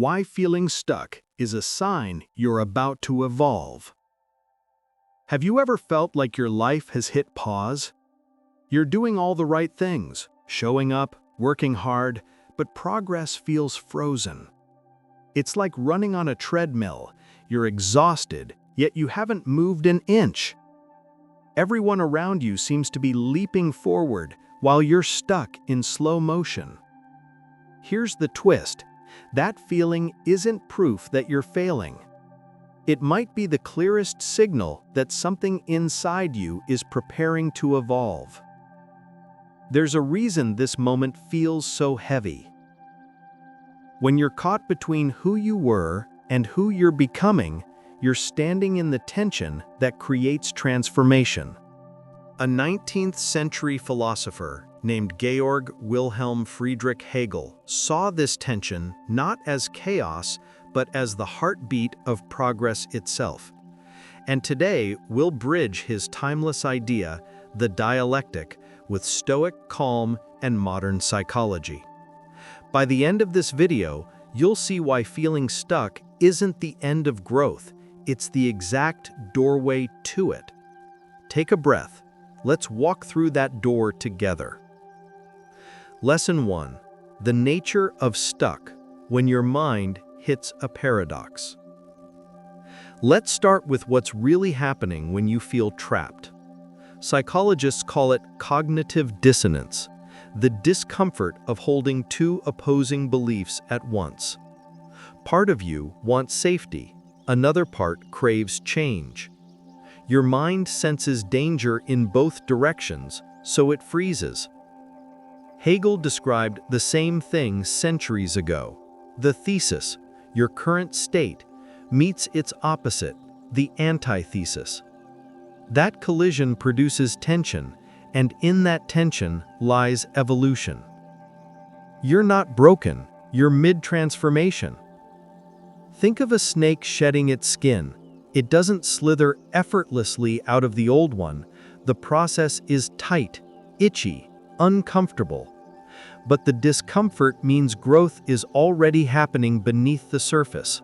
Why feeling stuck is a sign you're about to evolve. Have you ever felt like your life has hit pause? You're doing all the right things, showing up, working hard, but progress feels frozen. It's like running on a treadmill. You're exhausted, yet you haven't moved an inch. Everyone around you seems to be leaping forward while you're stuck in slow motion. Here's the twist. That feeling isn't proof that you're failing. It might be the clearest signal that something inside you is preparing to evolve. There's a reason this moment feels so heavy. When you're caught between who you were and who you're becoming, you're standing in the tension that creates transformation. A 19th century philosopher named Georg Wilhelm Friedrich Hegel saw this tension not as chaos, but as the heartbeat of progress itself. And today, we'll bridge his timeless idea, the dialectic, with Stoic calm and modern psychology. By the end of this video, you'll see why feeling stuck isn't the end of growth, it's the exact doorway to it. Take a breath. Let's walk through that door together. Lesson 1. The nature of stuck, when your mind hits a paradox. Let's start with what's really happening when you feel trapped. Psychologists call it cognitive dissonance, the discomfort of holding two opposing beliefs at once. Part of you wants safety, another part craves change. Your mind senses danger in both directions, so it freezes. Hegel described the same thing centuries ago. The thesis, your current state, meets its opposite, the antithesis. That collision produces tension, and in that tension lies evolution. You're not broken, you're mid-transformation. Think of a snake shedding its skin. It doesn't slither effortlessly out of the old one. The process is tight, itchy, uncomfortable. But the discomfort means growth is already happening beneath the surface.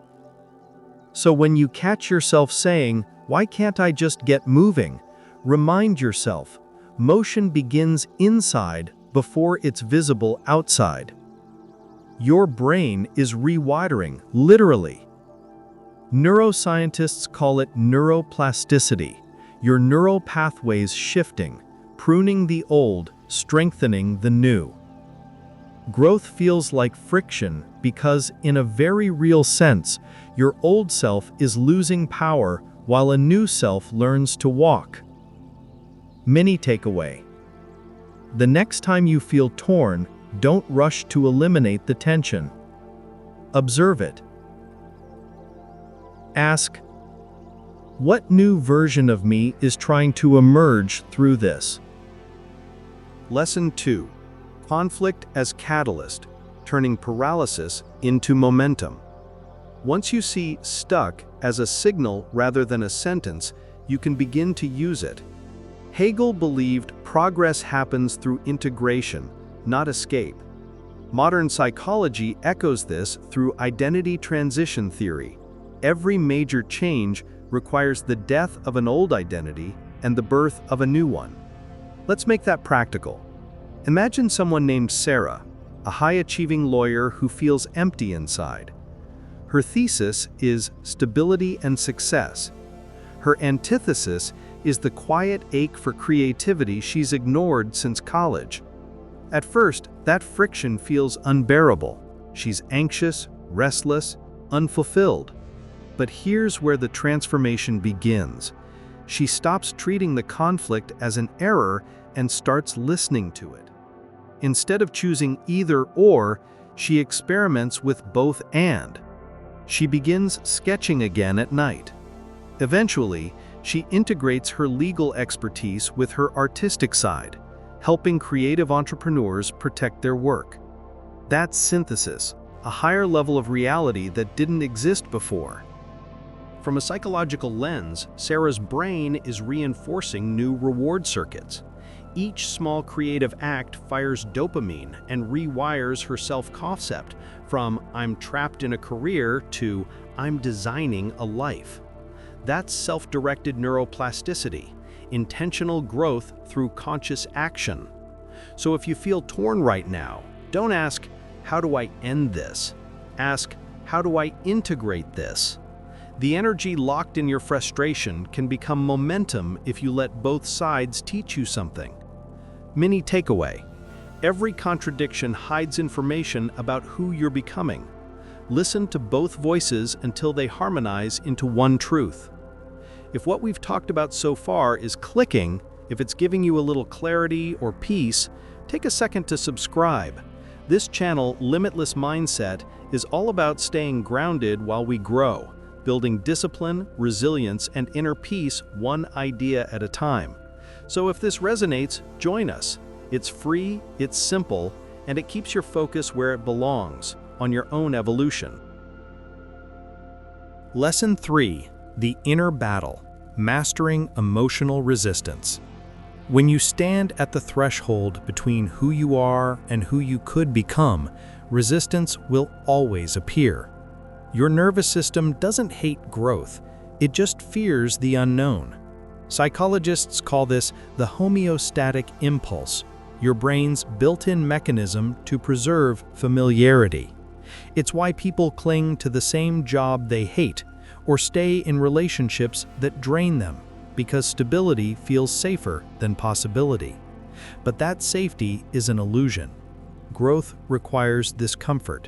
So when you catch yourself saying, "Why can't I just get moving?" remind yourself, motion begins inside before it's visible outside. Your brain is rewiring, literally. Neuroscientists call it neuroplasticity, your neural pathways shifting, pruning the old, strengthening the new. Growth feels like friction because, in a very real sense, your old self is losing power while a new self learns to walk. Mini takeaway. The next time you feel torn, don't rush to eliminate the tension. Observe it. Ask, what new version of me is trying to emerge through this? Lesson 2. Conflict as catalyst, turning paralysis into momentum. Once you see stuck as a signal rather than a sentence, you can begin to use it. Hegel believed progress happens through integration, not escape. Modern psychology echoes this through identity transition theory. Every major change requires the death of an old identity and the birth of a new one. Let's make that practical. Imagine someone named Sarah, a high-achieving lawyer who feels empty inside. Her thesis is stability and success. Her antithesis is the quiet ache for creativity she's ignored since college. At first, that friction feels unbearable. She's anxious, restless, unfulfilled. But here's where the transformation begins. She stops treating the conflict as an error and starts listening to it. Instead of choosing either or, she experiments with both and. She begins sketching again at night. Eventually, she integrates her legal expertise with her artistic side, helping creative entrepreneurs protect their work. That's synthesis, a higher level of reality that didn't exist before. From a psychological lens, Sarah's brain is reinforcing new reward circuits. Each small creative act fires dopamine and rewires her self-concept from "I'm trapped in a career" to "I'm designing a life." That's self-directed neuroplasticity, intentional growth through conscious action. So if you feel torn right now, don't ask, "How do I end this?" Ask, "How do I integrate this?" The energy locked in your frustration can become momentum if you let both sides teach you something. Mini takeaway: every contradiction hides information about who you're becoming. Listen to both voices until they harmonize into one truth. If what we've talked about so far is clicking, if it's giving you a little clarity or peace, take a second to subscribe. This channel, Limitless Mindset, is all about staying grounded while we grow, building discipline, resilience, and inner peace one idea at a time. So if this resonates, join us. It's free, it's simple, and it keeps your focus where it belongs, on your own evolution. Lesson 3: The Inner Battle: Mastering Emotional Resistance. When you stand at the threshold between who you are and who you could become, resistance will always appear. Your nervous system doesn't hate growth, it just fears the unknown. Psychologists call this the homeostatic impulse, your brain's built-in mechanism to preserve familiarity. It's why people cling to the same job they hate, or stay in relationships that drain them, because stability feels safer than possibility. But that safety is an illusion. Growth requires discomfort.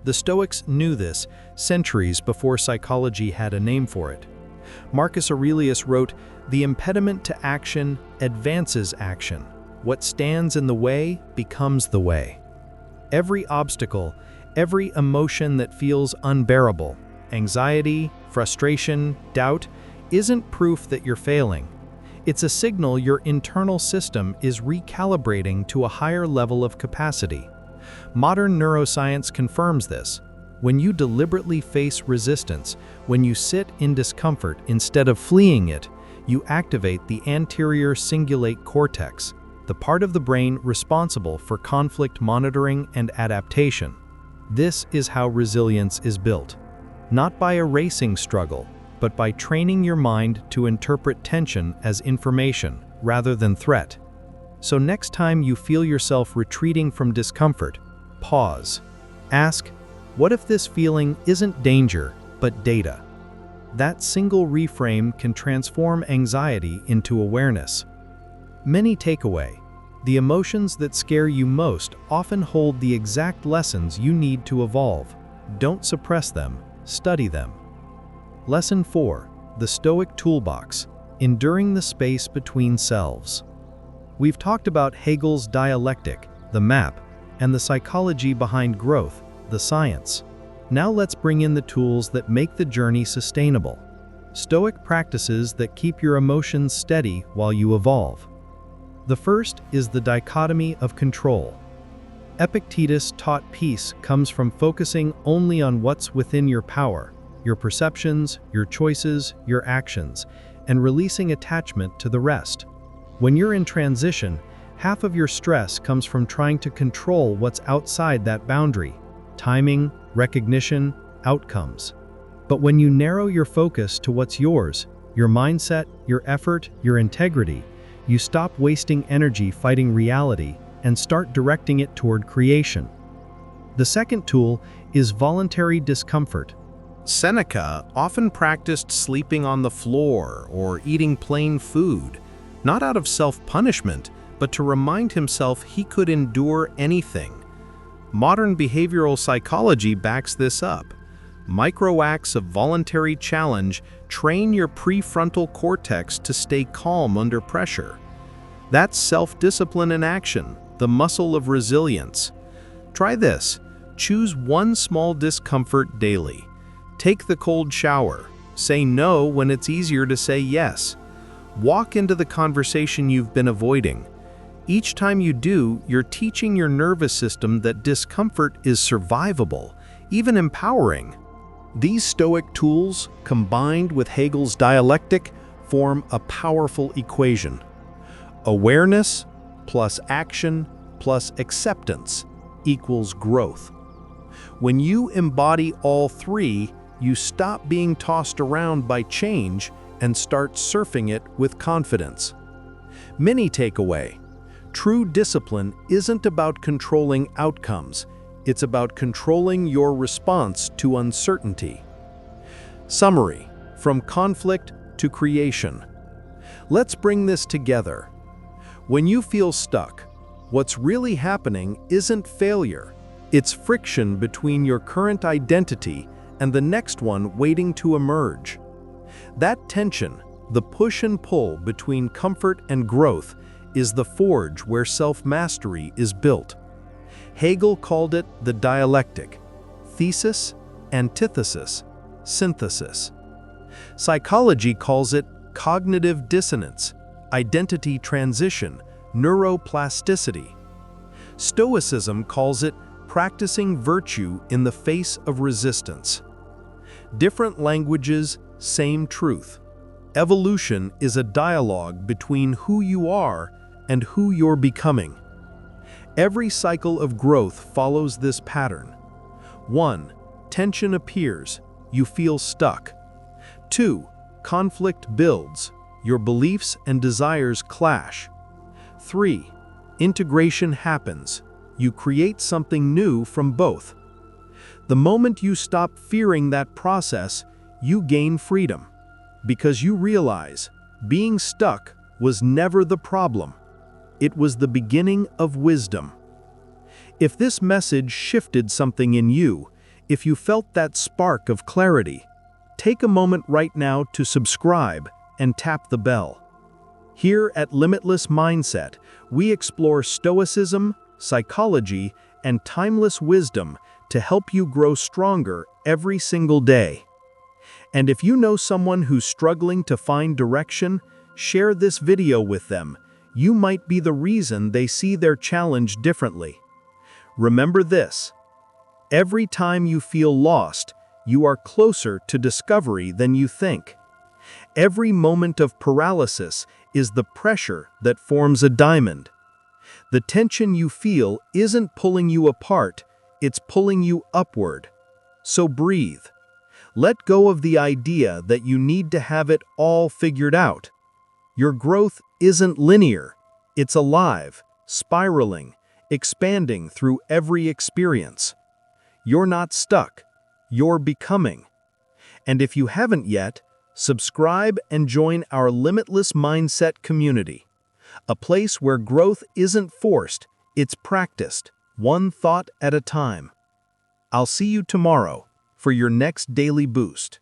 The Stoics knew this centuries before psychology had a name for it. Marcus Aurelius wrote, "The impediment to action advances action. What stands in the way becomes the way." Every obstacle, every emotion that feels unbearable, anxiety, frustration, doubt, isn't proof that you're failing. It's a signal your internal system is recalibrating to a higher level of capacity. Modern neuroscience confirms this. When you deliberately face resistance, when you sit in discomfort instead of fleeing it, you activate the anterior cingulate cortex, the part of the brain responsible for conflict monitoring and adaptation. This is how resilience is built. Not by erasing struggle, but by training your mind to interpret tension as information rather than threat. So next time you feel yourself retreating from discomfort, pause. Ask, what if this feeling isn't danger, but data? That single reframe can transform anxiety into awareness. Mini takeaway: the emotions that scare you most often hold the exact lessons you need to evolve. Don't suppress them, study them. Lesson 4: The Stoic Toolbox: Enduring the Space Between Selves. We've talked about Hegel's dialectic, the map, and the psychology behind growth, the science. Now let's bring in the tools that make the journey sustainable. Stoic practices that keep your emotions steady while you evolve. The first is the dichotomy of control. Epictetus taught peace comes from focusing only on what's within your power, your perceptions, your choices, your actions, and releasing attachment to the rest. When you're in transition, half of your stress comes from trying to control what's outside that boundary: timing, recognition, outcomes. But when you narrow your focus to what's yours, your mindset, your effort, your integrity, you stop wasting energy fighting reality and start directing it toward creation. The second tool is voluntary discomfort. Seneca often practiced sleeping on the floor or eating plain food, not out of self-punishment, but to remind himself he could endure anything. Modern behavioral psychology backs this up. Micro-acts of voluntary challenge train your prefrontal cortex to stay calm under pressure. That's self-discipline in action, the muscle of resilience. Try this. Choose one small discomfort daily. Take the cold shower. Say no when it's easier to say yes. Walk into the conversation you've been avoiding. Each time you do, you're teaching your nervous system that discomfort is survivable, even empowering. These Stoic tools, combined with Hegel's dialectic, form a powerful equation. Awareness plus action plus acceptance equals growth. When you embody all three, you stop being tossed around by change and start surfing it with confidence. Mini takeaway: true discipline isn't about controlling outcomes, it's about controlling your response to uncertainty. Summary: from conflict to creation. Let's bring this together. When you feel stuck, what's really happening isn't failure. It's friction between your current identity and the next one waiting to emerge. That tension, the push and pull between comfort and growth, is the forge where self-mastery is built. Hegel called it the dialectic: thesis, antithesis, synthesis. Psychology calls it cognitive dissonance, identity transition, neuroplasticity. Stoicism calls it practicing virtue in the face of resistance. Different languages, same truth. Evolution is a dialogue between who you are and who you're becoming. Every cycle of growth follows this pattern. 1. Tension appears, you feel stuck. 2. Conflict builds, your beliefs and desires clash. 3. Integration happens, you create something new from both. The moment you stop fearing that process, you gain freedom, because you realize being stuck was never the problem. It was the beginning of wisdom. If this message shifted something in you, if you felt that spark of clarity, take a moment right now to subscribe and tap the bell. Here at Limitless Mindset, we explore Stoicism, psychology, and timeless wisdom to help you grow stronger every single day. And if you know someone who's struggling to find direction, share this video with them. You might be the reason they see their challenge differently. Remember this: every time you feel lost, you are closer to discovery than you think. Every moment of paralysis is the pressure that forms a diamond. The tension you feel isn't pulling you apart, it's pulling you upward. So breathe. Let go of the idea that you need to have it all figured out. Your growth isn't linear, it's alive, spiraling, expanding through every experience. You're not stuck, you're becoming. And if you haven't yet, subscribe and join our Limitless Mindset community. A place where growth isn't forced, it's practiced, one thought at a time. I'll see you tomorrow for your next daily boost.